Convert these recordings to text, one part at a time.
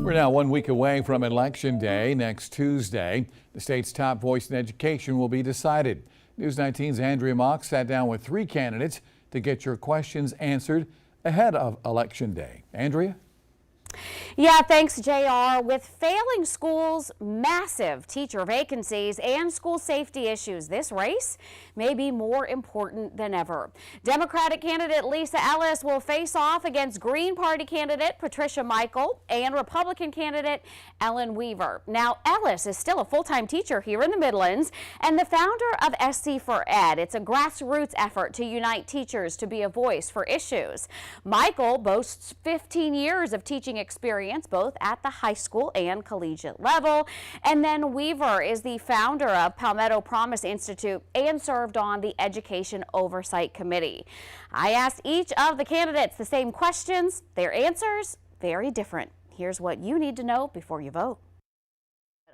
We're now 1 week away from Election Day. Next Tuesday, the state's top voice in education will be decided. News 19's Andrea Mock sat down with 3 candidates to get your questions answered ahead of Election Day. Andrea? Yeah, thanks, JR. With failing schools, massive teacher vacancies, and school safety issues, this race may be more important than ever. Democratic candidate Lisa Ellis will face off against Green Party candidate Patricia Mickel and Republican candidate Ellen Weaver. Now, Ellis is still a full-time teacher here in the Midlands and the founder of SC for Ed. It's a grassroots effort to unite teachers to be a voice for issues. Mickel boasts 15 years of teaching experience both at the high school and collegiate level. And then Weaver is the founder of Palmetto Promise Institute and served on the Education Oversight Committee. I asked each of the candidates the same questions. Their answers, very different. Here's what you need to know before you vote.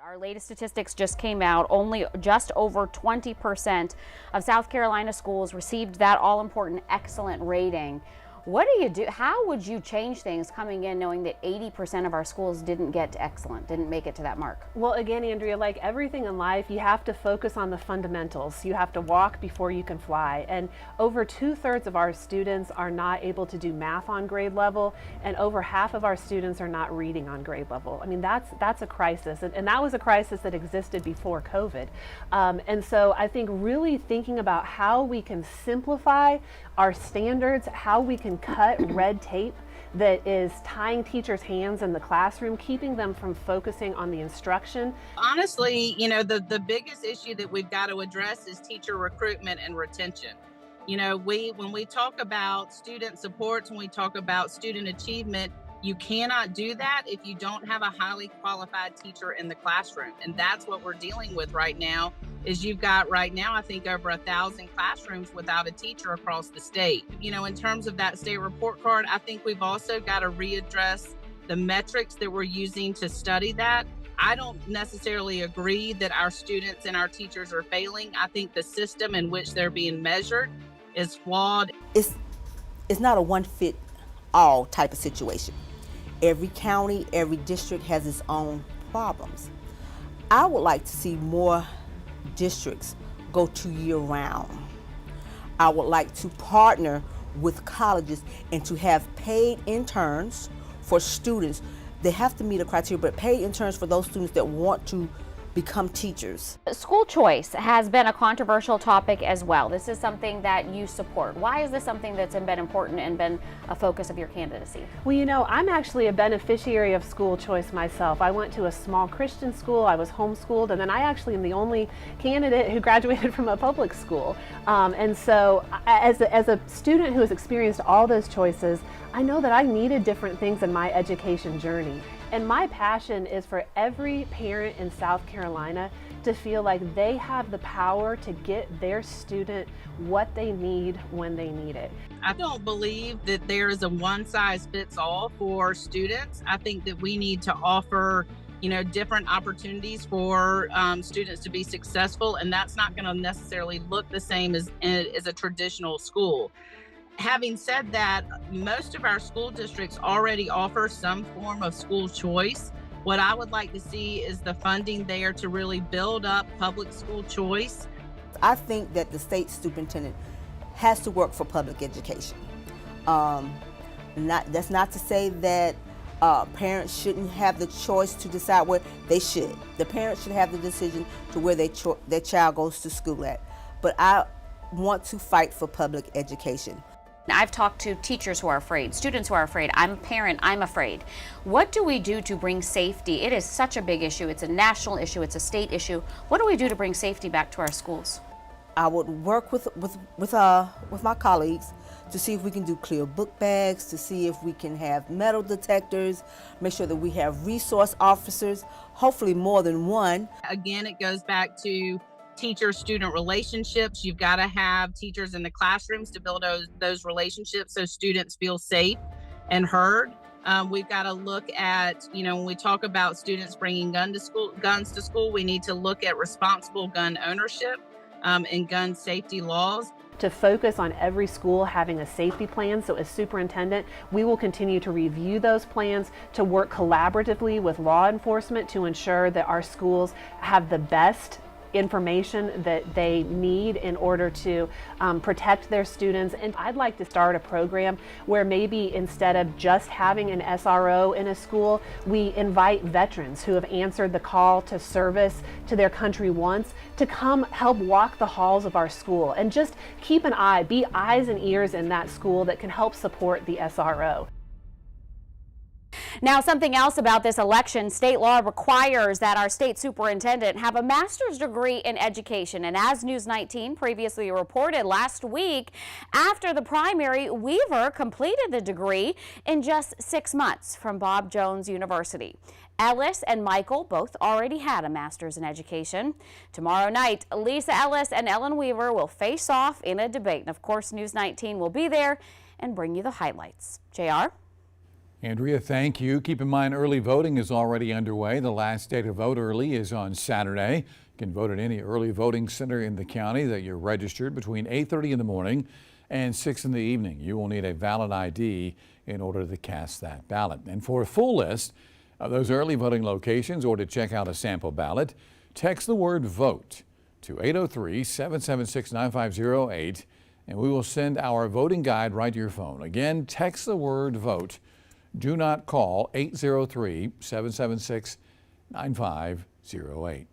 Our latest statistics just came out. Only just over 20% of South Carolina schools received that all-important excellent rating. What do you do? How would you change things coming in knowing that 80% of our schools didn't get to excellent, didn't make it to that mark? Well, again, Andrea, like everything in life, you have to focus on the fundamentals. You have to walk before you can fly. And over 2/3 of our students are not able to do math on grade level, and over half of our students are not reading on grade level. I mean, that's a crisis, and that was a crisis that existed before COVID. And so I think really thinking about how we can simplify our standards, how we can cut red tape that is tying teachers' hands in the classroom, keeping them from focusing on the instruction. Honestly, the biggest issue that we've got to address is teacher recruitment and retention. When we talk about student supports, when we talk about student achievement, you cannot do that if you don't have a highly qualified teacher in the classroom. And that's what we're dealing with right now, is you've got right now, I think, over 1,000 classrooms without a teacher across the state. In terms of that state report card, I think we've also got to readdress the metrics that we're using to study that. I don't necessarily agree that our students and our teachers are failing. I think the system in which they're being measured is flawed. It's not a one-fit-all type of situation. Every county, every district has its own problems. I would like to see more districts go to year-round. I would like to partner with colleges and to have paid interns for students. They have to meet a criteria, but paid interns for those students that want to become teachers. School choice has been a controversial topic as well. This is something that you support. Why is this something that's been important and been a focus of your candidacy? Well, I'm actually a beneficiary of school choice myself. I went to a small Christian school, I was homeschooled, and then I actually am the only candidate who graduated from a public school. And so as a student who has experienced all those choices, I know that I needed different things in my education journey. And my passion is for every parent in South Carolina to feel like they have the power to get their student what they need when they need it. I don't believe that there is a one-size-fits-all for students. I think that we need to offer different opportunities for students to be successful, and that's not going to necessarily look the same as a traditional school. Having said that, most of our school districts already offer some form of school choice. What I would like to see is the funding there to really build up public school choice. I think that the state superintendent has to work for public education. That's not to say that parents shouldn't have the choice to decide where they should. The parents should have the decision to where their child goes to school at. But I want to fight for public education. I've talked to teachers who are afraid, students who are afraid. I'm a parent, I'm afraid. What do we do to bring safety? It is such a big issue. It's a national issue, it's a state issue. What do we do to bring safety back to our schools? I would work with my colleagues to see if we can do clear book bags, to see if we can have metal detectors, make sure that we have resource officers, hopefully more than one. Again, it goes back to teacher-student relationships. You've got to have teachers in the classrooms to build those relationships so students feel safe and heard. We've got to look at, when we talk about students bringing guns to school, we need to look at responsible gun ownership. and gun safety laws. To focus on every school having a safety plan. So as superintendent, we will continue to review those plans, to work collaboratively with law enforcement to ensure that our schools have the best information that they need in order to protect their students. And I'd like to start a program where maybe instead of just having an SRO in a school, we invite veterans who have answered the call to service to their country once to come help walk the halls of our school and just keep an eye, be eyes and ears in that school that can help support the SRO. Now, something else about this election, state law requires that our state superintendent have a master's degree in education. And as News 19 previously reported last week, after the primary, Weaver completed the degree in just 6 months from Bob Jones University. Ellis and Mickel both already had a master's in education. Tomorrow night, Lisa Ellis and Ellen Weaver will face off in a debate. And of course, News 19 will be there and bring you the highlights. JR? Andrea, thank you. Keep in mind, early voting is already underway. The last day to vote early is on Saturday. You can vote at any early voting center in the county that you're registered between 8:30 in the morning and 6 in the evening. You will need a valid ID in order to cast that ballot. And for a full list of those early voting locations or to check out a sample ballot, text the word VOTE to 803-776-9508 and we will send our voting guide right to your phone. Again, text the word VOTE. Do not call 803-776-9508.